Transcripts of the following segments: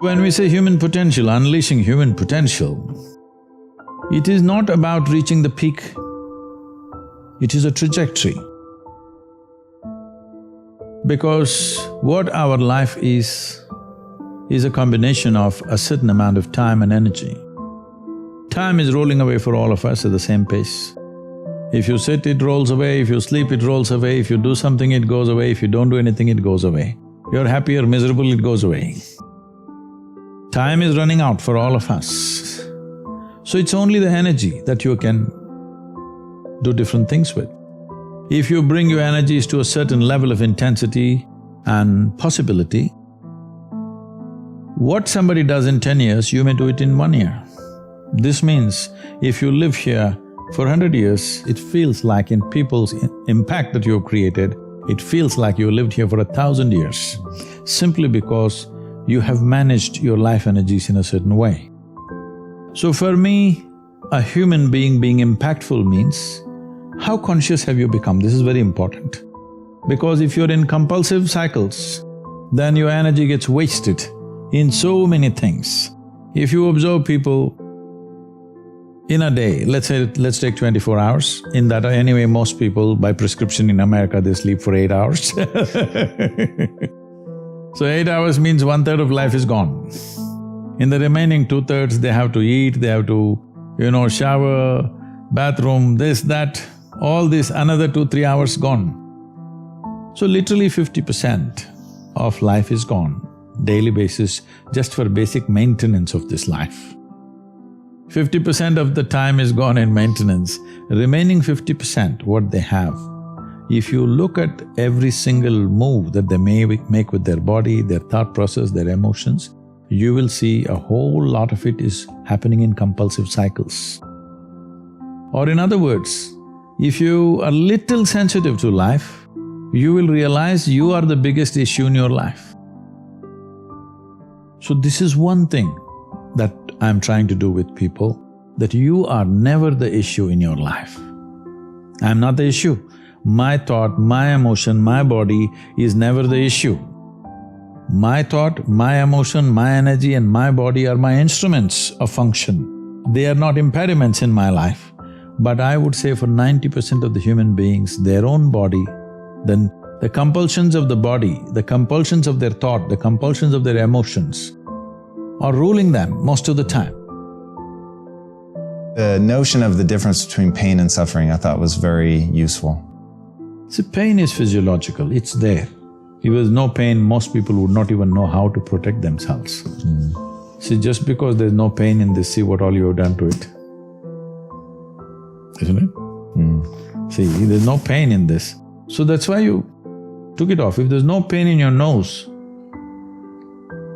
When we say human potential, unleashing human potential, it is not about reaching the peak, it is a trajectory. Because what our life is a combination of a certain amount of time and energy. Time is rolling away for all of us at the same pace. If you sit, it rolls away, if you sleep, it rolls away, if you do something, it goes away, if you don't do anything, it goes away. You're happy or miserable, it goes away. Time is running out for all of us. So it's only the energy that you can do different things with. If you bring your energies to a certain level of intensity and possibility, what somebody does in 10 years, you may do it in 1 year. This means if you live here for 100 years, it feels like in people's impact that you've created, it feels like you lived here for 1,000 years, simply because you have managed your life energies in a certain way. So for me, a human being impactful means, how conscious have you become? This is very important. Because if you're in compulsive cycles, then your energy gets wasted in so many things. If you observe people in a day, let's take 24 hours, in that anyway most people by prescription in America they sleep for 8 hours So 8 hours means 1/3 of life is gone. In the remaining 2/3 they have to eat, they have to, shower, bathroom, this, that, all this, another 2-3 hours gone. So literally 50% of life is gone, daily basis, just for basic maintenance of this life. 50% of the time is gone in maintenance, remaining 50% what they have. If you look at every single move that they may make with their body, their thought process, their emotions, you will see a whole lot of it is happening in compulsive cycles. Or in other words, if you are little sensitive to life, you will realize you are the biggest issue in your life. So this is one thing that I'm trying to do with people, that you are never the issue in your life. I'm not the issue. My thought, my emotion, my body is never the issue. My thought, my emotion, my energy and my body are my instruments of function. They are not impediments in my life. But I would say for 90% of the human beings, their own body, then the compulsions of the body, the compulsions of their thought, the compulsions of their emotions are ruling them most of the time. The notion of the difference between pain and suffering I thought was very useful. See, pain is physiological, it's there. If there's no pain, most people would not even know how to protect themselves. See, just because there's no pain in this, see what all you have done to it. Isn't it? See, there's no pain in this, so that's why you took it off. If there's no pain in your nose,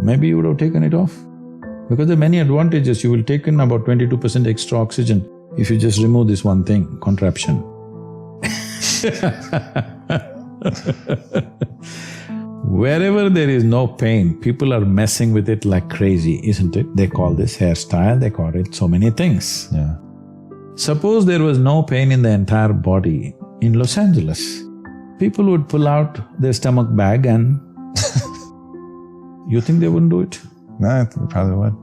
maybe you would have taken it off. Because there are many advantages, you will take in about 22% extra oxygen if you just remove this one thing, contraption. Wherever there is no pain, people are messing with it like crazy, isn't it? They call this hairstyle, they call it so many things. Yeah. Suppose there was no pain in the entire body in Los Angeles, people would pull out their stomach bag and you think they wouldn't do it? No, they probably would.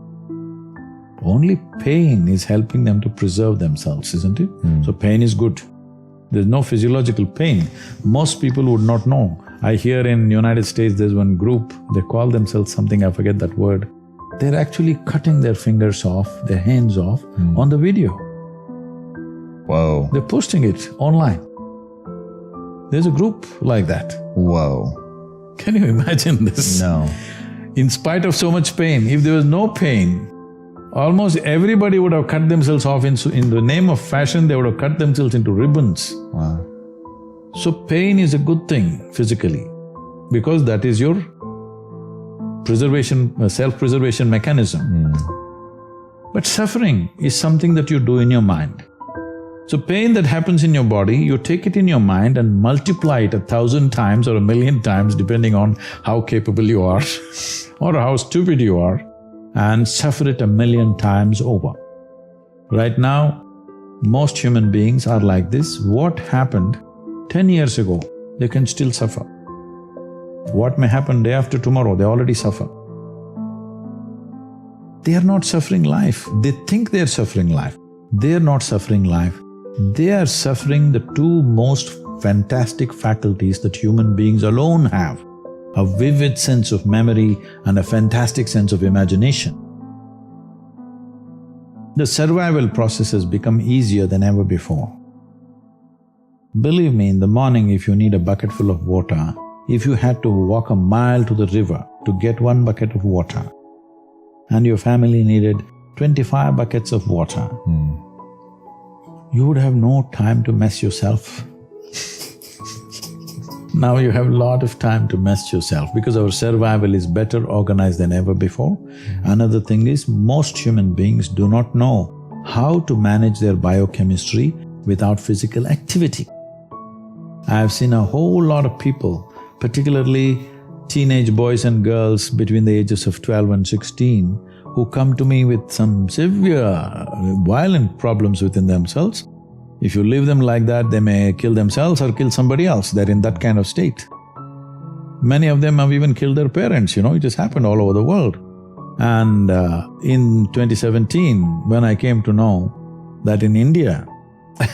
Only pain is helping them to preserve themselves, isn't it? So pain is good. There's no physiological pain. Most people would not know. I hear in United States there's one group, they call themselves something, I forget that word. They're actually cutting their fingers off, their hands off on the video. Whoa. They're posting it online. There's a group like that. Whoa. Can you imagine this? No. In spite of so much pain, if there was no pain, almost everybody would have cut themselves off in the name of fashion, they would have cut themselves into ribbons. Wow. So pain is a good thing physically, because that is your preservation, self-preservation mechanism. But suffering is something that you do in your mind. So pain that happens in your body, you take it in your mind and multiply it 1,000 times or 1,000,000 times depending on how capable you are or how stupid you are, and suffer it 1,000,000 times over. Right now, most human beings are like this. What happened 10 years ago, they can still suffer. What may happen day after tomorrow, they already suffer. They are not suffering life. They think they are suffering life. They are not suffering life. They are suffering the two most fantastic faculties that human beings alone have: a vivid sense of memory and a fantastic sense of imagination. The survival process has become easier than ever before. Believe me, in the morning if you need a bucket full of water, if you had to walk a mile to the river to get one bucket of water, and your family needed 25 buckets of water, you would have no time to mess yourself. Now you have a lot of time to mess yourself because our survival is better organized than ever before. Another thing is, most human beings do not know how to manage their biochemistry without physical activity. I have seen a whole lot of people, particularly teenage boys and girls between the ages of 12 and 16, who come to me with some severe, violent problems within themselves. If you leave them like that, they may kill themselves or kill somebody else. They're in that kind of state. Many of them have even killed their parents, it has happened all over the world. And in 2017, when I came to know that in India,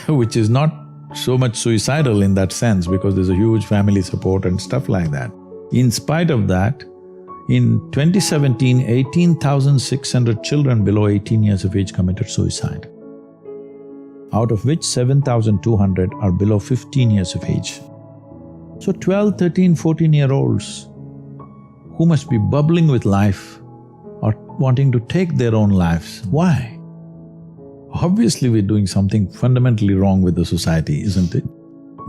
which is not so much suicidal in that sense because there's a huge family support and stuff like that, in spite of that, in 2017, 18,600 children below 18 years of age committed suicide, out of which 7,200 are below 15 years of age. So 12, 13, 14-year-olds who must be bubbling with life are wanting to take their own lives. Why? Obviously we're doing something fundamentally wrong with the society, isn't it?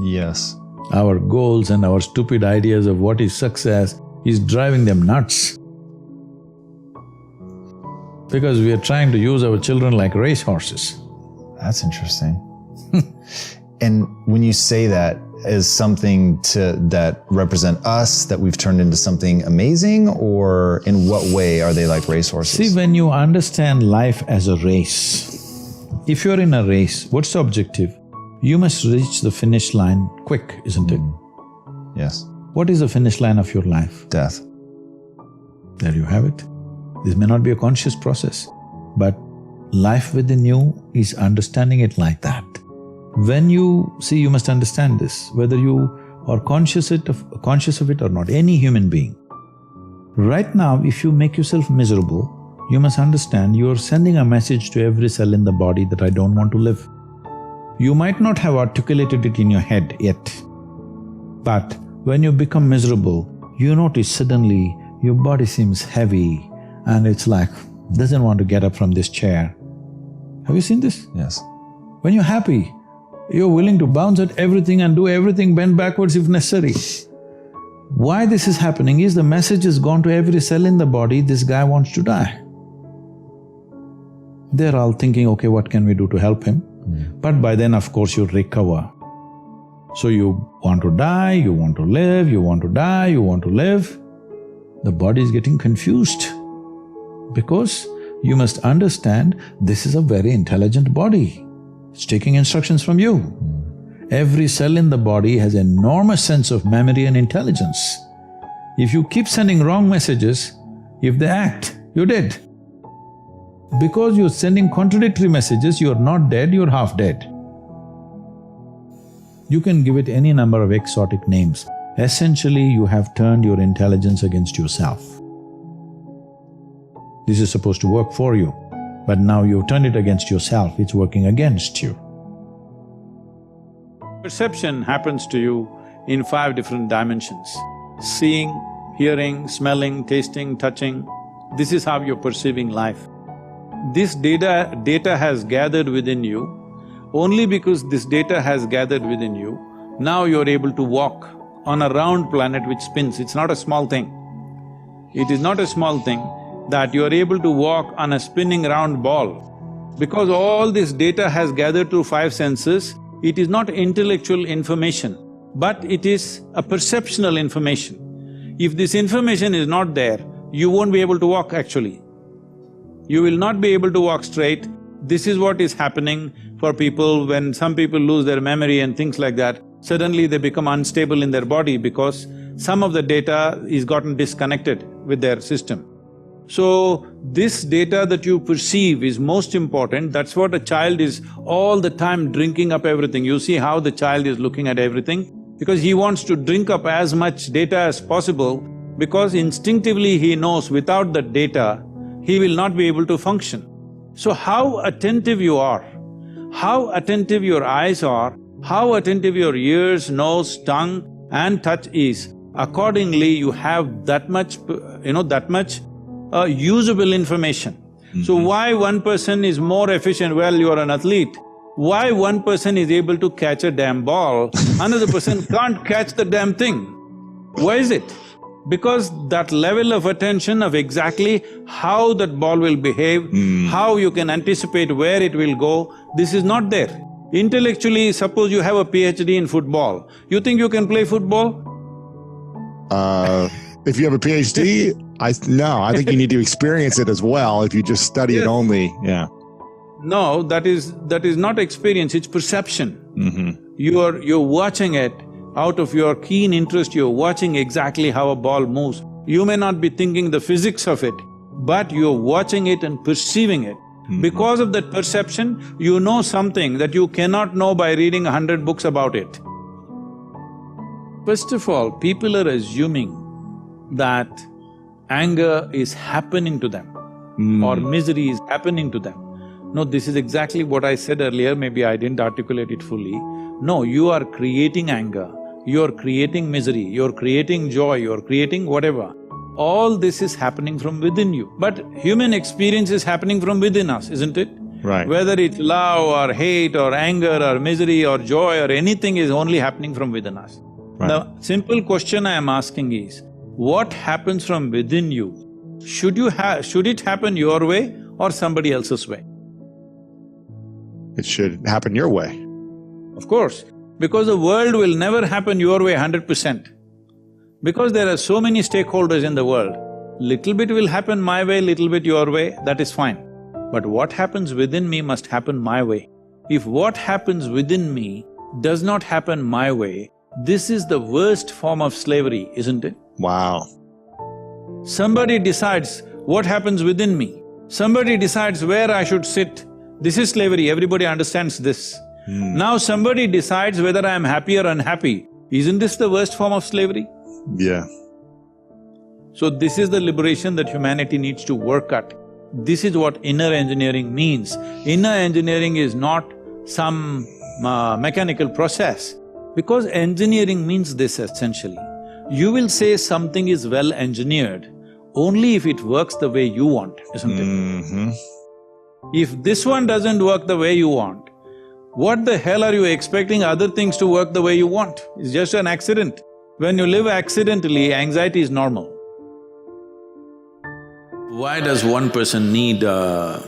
Yes. Our goals and our stupid ideas of what is success is driving them nuts. Because we are trying to use our children like racehorses. That's interesting. And when you say that as something that represent us, that we've turned into something amazing, or in what way are they like racehorses? See, when you understand life as a race, if you're in a race, what's the objective? You must reach the finish line quick, isn't it? Yes. What is the finish line of your life? Death. There you have it. This may not be a conscious process, but life within you is understanding it like that. When you… see, you must understand this, whether you are conscious of it or not, any human being. Right now, if you make yourself miserable, you must understand you are sending a message to every cell in the body that I don't want to live. You might not have articulated it in your head yet, but when you become miserable, you notice suddenly your body seems heavy and it's like, doesn't want to get up from this chair. Have you seen this? Yes. When you're happy, you're willing to bounce at everything and do everything, bend backwards if necessary. Why this is happening is the message has gone to every cell in the body, this guy wants to die. They're all thinking, okay, what can we do to help him? But by then, of course, you recover. So you want to die, you want to live, you want to die, you want to live. The body is getting confused because you must understand this is a very intelligent body. It's taking instructions from you. Every cell in the body has an enormous sense of memory and intelligence. If you keep sending wrong messages, if they act, you're dead. Because you're sending contradictory messages, you're not dead, you're half dead. You can give it any number of exotic names. Essentially, you have turned your intelligence against yourself. This is supposed to work for you, but now you've turned it against yourself, it's working against you. Perception happens to you in 5 different dimensions: seeing, hearing, smelling, tasting, touching. This is how you're perceiving life. This data has gathered within you. Only because this data has gathered within you, now you're able to walk on a round planet which spins. It's not a small thing. It is not a small thing that you're able to walk on a spinning round ball. Because all this data has gathered through 5 senses, it is not intellectual information, but it is a perceptual information. If this information is not there, you won't be able to walk actually. You will not be able to walk straight. This is what is happening for people when some people lose their memory and things like that. Suddenly they become unstable in their body because some of the data is gotten disconnected with their system. So, this data that you perceive is most important. That's what a child is all the time drinking up everything. You see how the child is looking at everything? Because he wants to drink up as much data as possible, because instinctively he knows without that data, he will not be able to function. So how attentive you are, how attentive your eyes are, how attentive your ears, nose, tongue and touch is, accordingly you have that much, that much usable information. So why one person is more efficient? Well, you are an athlete. Why one person is able to catch a damn ball, another person can't catch the damn thing? Why is it? Because that level of attention of exactly how that ball will behave, how you can anticipate where it will go, this is not there. Intellectually, suppose you have a PhD in football, you think you can play football? If you have a PhD, no, I think you need to experience it as well. If you just study it only, yeah. No, that is not experience, it's perception. You're watching it out of your keen interest, you're watching exactly how a ball moves. You may not be thinking the physics of it, but you're watching it and perceiving it. Because of that perception, you know something that you cannot know by reading 100 books about it. First of all, people are assuming that anger is happening to them or misery is happening to them. No, this is exactly what I said earlier, maybe I didn't articulate it fully. No, you are creating anger, you're creating misery, you're creating joy, you're creating whatever. All this is happening from within you. But human experience is happening from within us, isn't it? Right. Whether it's love or hate or anger or misery or joy or anything is only happening from within us. Right. The simple question I am asking is, what happens from within you? Should it happen your way or somebody else's way? It should happen your way. Of course, because the world will never happen your way 100%. Because there are so many stakeholders in the world, little bit will happen my way, little bit your way, that is fine. But what happens within me must happen my way. If what happens within me does not happen my way, this is the worst form of slavery, isn't it? Wow. Somebody decides what happens within me, somebody decides where I should sit. This is slavery, everybody understands this. Now somebody decides whether I am happy or unhappy. Isn't this the worst form of slavery? Yeah. So this is the liberation that humanity needs to work at. This is what inner engineering means. Inner engineering is not some mechanical process, because engineering means this essentially. You will say something is well engineered only if it works the way you want, isn't it? If this one doesn't work the way you want, what the hell are you expecting other things to work the way you want? It's just an accident. When you live accidentally, anxiety is normal. Why does one person need, well,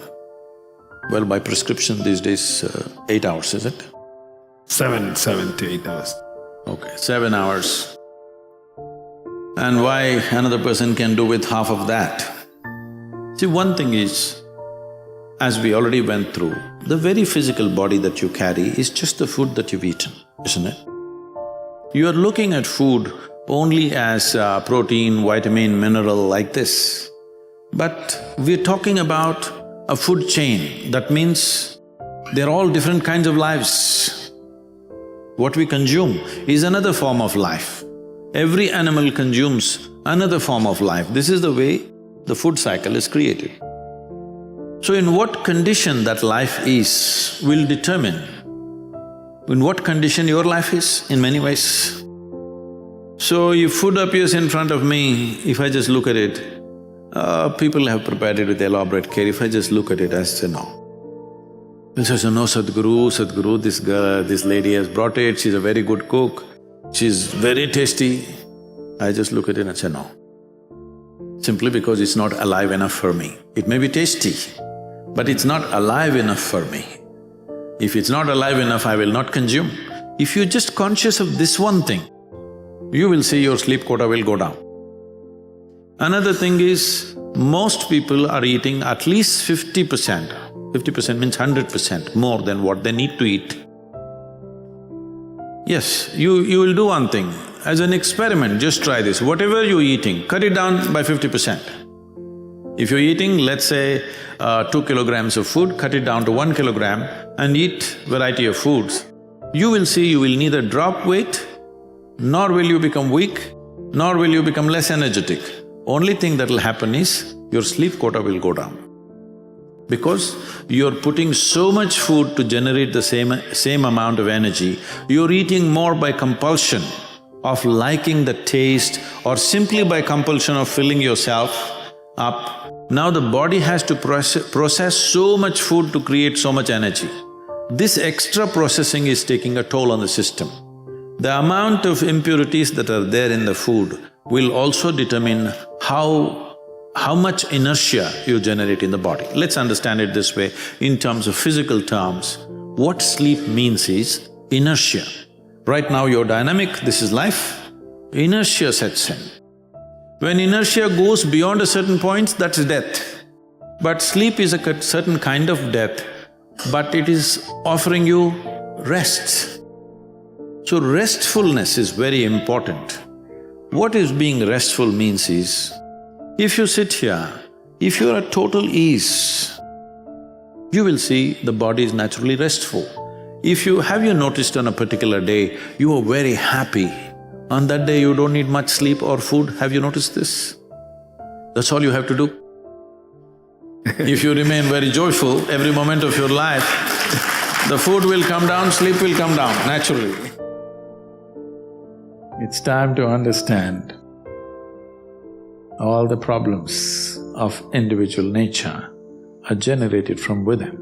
by prescription these days, 8 hours, is it? 7 to 8 hours. Okay, 7 hours. And why another person can do with half of that? See, one thing is, as we already went through, the very physical body that you carry is just the food that you've eaten, isn't it? You are looking at food only as protein, vitamin, mineral like this. But we're talking about a food chain. That means they're all different kinds of lives. What we consume is another form of life. Every animal consumes another form of life. This is the way the food cycle is created. So in what condition that life is will determine in what condition your life is in many ways. So if food appears in front of me, if I just look at it, people have prepared it with elaborate care. If I just look at it, I say no. They'll say, no, Sadhguru, this lady has brought it, she's a very good cook, she's very tasty. I just look at it and say no. Simply because it's not alive enough for me. It may be tasty, but it's not alive enough for me. If it's not alive enough, I will not consume. If you're just conscious of this one thing, you will see your sleep quota will go down. Another thing is, most people are eating at least 50%. 50% means 100% more than what they need to eat. Yes, you will do one thing, as an experiment, just try this. Whatever you're eating, cut it down by 50%. If you're eating, let's say, 2 kilograms of food, cut it down to 1 kilogram and eat variety of foods, you will see you will neither drop weight, nor will you become weak, nor will you become less energetic. Only thing that'll happen is your sleep quota will go down. Because you're putting so much food to generate the same amount of energy, you're eating more by compulsion of liking the taste or simply by compulsion of filling yourself up. Now the body has to process so much food to create so much energy. This extra processing is taking a toll on the system. The amount of impurities that are there in the food will also determine how much inertia you generate in the body. Let's understand it this way, in terms of physical terms. What sleep means is inertia. Right now you're dynamic, this is life, inertia sets in. When inertia goes beyond a certain point, that's death. But sleep is a certain kind of death, but it is offering you rest. So restfulness is very important. What is being restful means is, if you sit here, if you're at total ease, you will see the body is naturally restful. Have you noticed on a particular day, you are very happy, on that day you don't need much sleep or food, have you noticed this? That's all you have to do. If you remain very joyful every moment of your life, the food will come down, sleep will come down naturally. It's time to understand all the problems of individual nature are generated from within.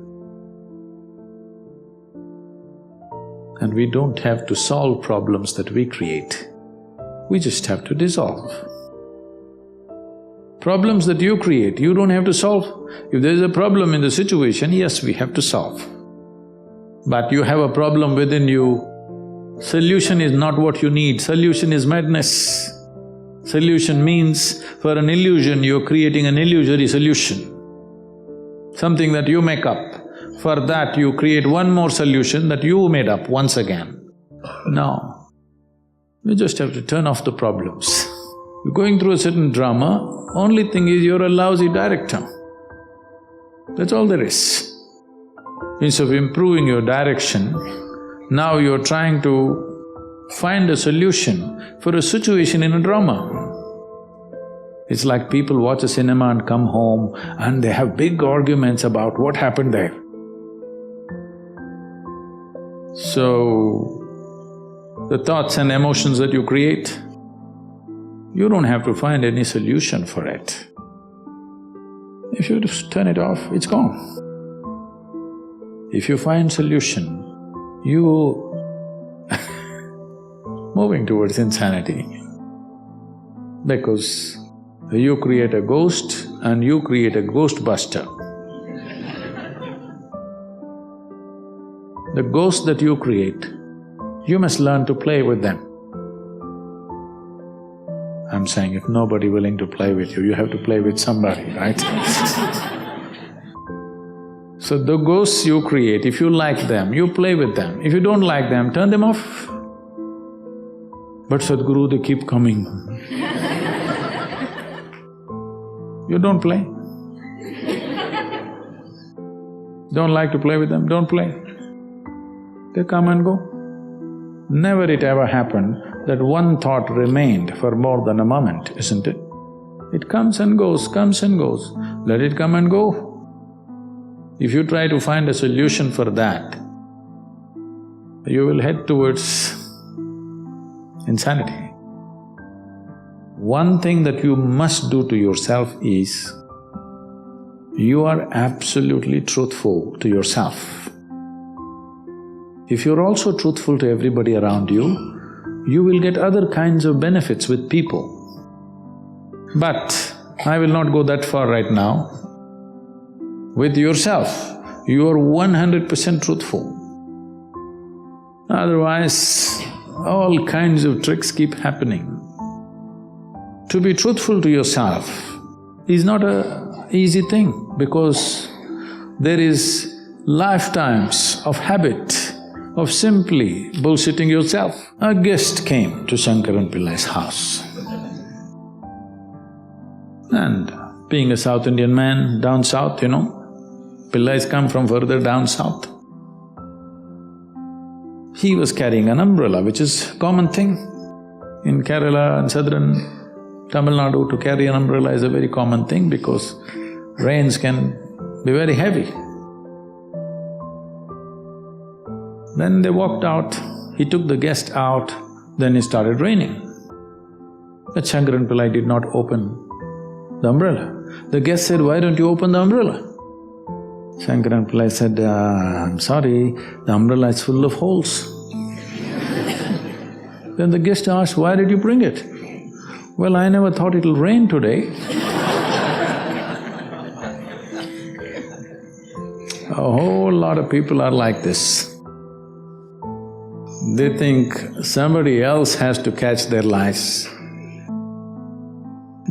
And we don't have to solve problems that we create, we just have to dissolve. Problems that you create, you don't have to solve. If there is a problem in the situation, yes, we have to solve. But you have a problem within you, solution is not what you need, solution is madness. Solution means, for an illusion, you're creating an illusory solution, something that you make up. For that, you create one more solution that you made up once again. No, you just have to turn off the problems. You're going through a certain drama, only thing is you're a lousy director. That's all there is. Instead of improving your direction, now you're trying to find a solution for a situation in a drama. It's like people watch a cinema and come home and they have big arguments about what happened there. So, the thoughts and emotions that you create, you don't have to find any solution for it. If you just turn it off, it's gone. If you find solution, you moving towards insanity. Because you create a ghost and you create a ghostbuster. The ghosts that you create, you must learn to play with them. I'm saying if nobody willing to play with you, you have to play with somebody, right? So the ghosts you create, if you like them, you play with them. If you don't like them, turn them off. But Sadhguru, they keep coming. You don't play. Don't like to play with them, don't play. They come and go. Never it ever happened that one thought remained for more than a moment, isn't it? It comes and goes, comes and goes. Let it come and go. If you try to find a solution for that, you will head towards insanity. One thing that you must do to yourself is, you are absolutely truthful to yourself. If you're also truthful to everybody around you, you will get other kinds of benefits with people. But I will not go that far right now. With yourself, you are 100% truthful. Otherwise, all kinds of tricks keep happening. To be truthful to yourself is not an easy thing because there is lifetimes of habit of simply bullshitting yourself. A guest came to Shankaran Pillai's house and Being a South Indian man, down south, you know, Pillais come from further down south. He was carrying an umbrella, which is a common thing. In Kerala and southern Tamil Nadu, to carry an umbrella is a very common thing because rains can be very heavy. Then they walked out, he took the guest out, then it started raining. But Shankaran Pillai did not open the umbrella. The guest said, "Why don't you open the umbrella?" Shankaran Pillai said, "I'm sorry, the umbrella is full of holes." Then the guest asked, "Why did you bring it?" "Well, I never thought it'll rain today." A whole lot of people are like this. They think somebody else has to catch their lice.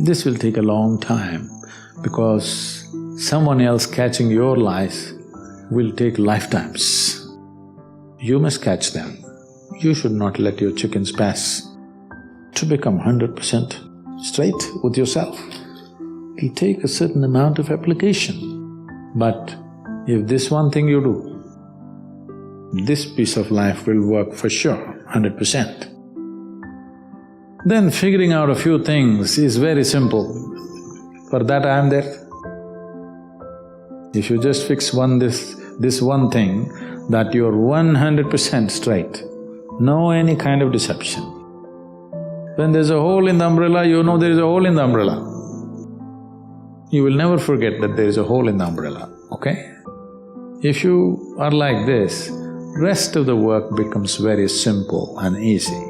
This will take a long time because someone else catching your lice will take lifetimes. You must catch them. You should not let your chickens pass. To become 100% straight with yourself, it'll take a certain amount of application. But if this one thing you do, this piece of life will work for sure, 100%. Then figuring out a few things is very simple. For that I am there. If you just fix this one thing, that you're 100% straight, no any kind of deception. When there's a hole in the umbrella, you know there is a hole in the umbrella. You will never forget that there is a hole in the umbrella, okay? If you are like this, rest of the work becomes very simple and easy.